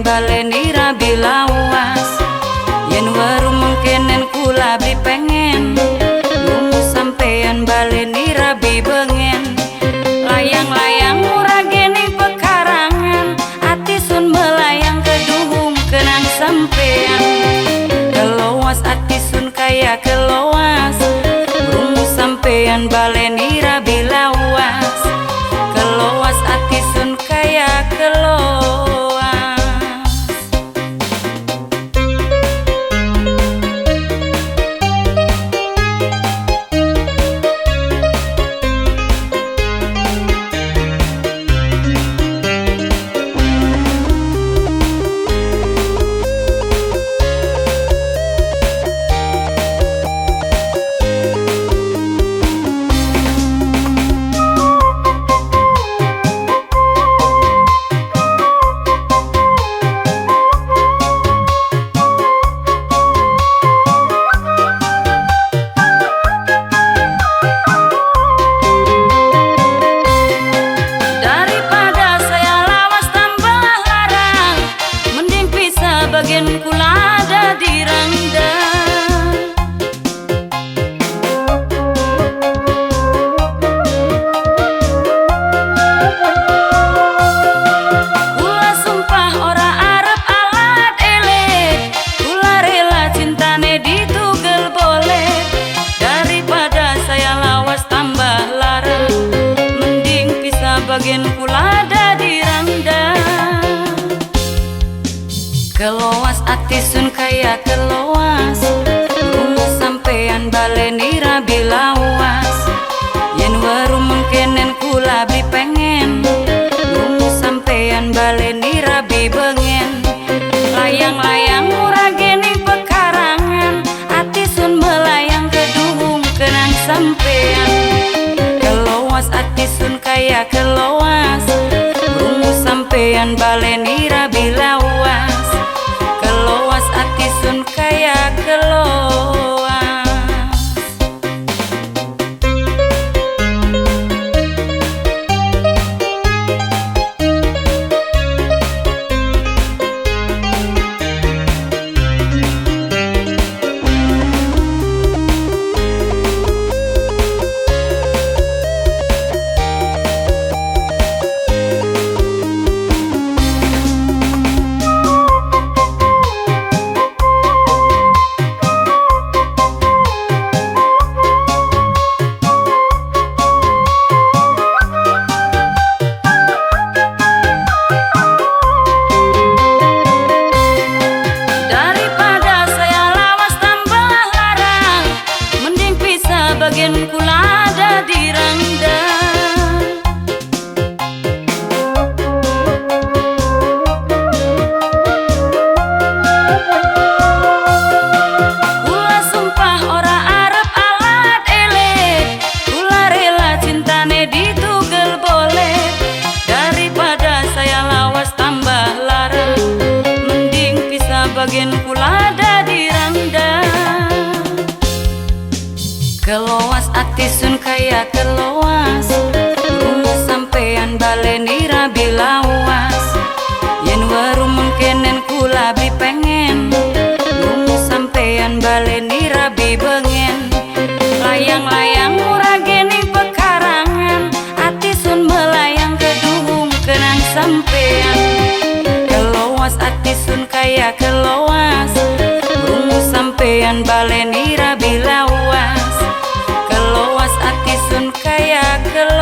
baleni rabi lawas. Yen waru mengkenen kula beli pengen, nunggu sampean baleni rabi bengen. Layang-layang murah geni pekarangan, ati sun melayang keduhung kenang sampean. Kelowas ati sun kaya kelowas, nunggu sampean baleni rabi lawas. Kelowas ati sun kaya kelowas. Bagian kula ada di rendang, kula sumpah ora arep alat elek, kula rela cintane ditugel boleh. Daripada saya lawas tambah larang, mending pisah bagian kula ada di rendang. Kelowas ati sun kaya kelowas, nunggu sampean baleni rabi lawas. Yen waru mengkenen kula beli pengen, nunggu sampean baleni rabi bengen. Layang-layang murah geni pekarangan, ati sun melayang keduhung kenang sampean. Kelowas ati sun kaya kelowas, nunggu sampean baleni rabi lawas. Kelowas ati sun kaya kelowas. Bagian kula ada di rendang, kula sumpah ora arep alat elek, kula rela cintane ditugel boleh. Daripada saya lawas tambah larang, mending pisah bagian kula ada di rendang. Kelowas ati sun kaya kelowas, nunggu sampean baleni rabi lawas. Yen waru mengkenen kula beli pengen, nunggu sampean baleni rabi bengen. Layang-layang murah geni pekarangan, ati sun melayang keduhung kenang sampean. Kelowas ati sun kaya kelowas, nunggu sampean baleni rabi lawas. Kelowas ati sun kaya kelowas.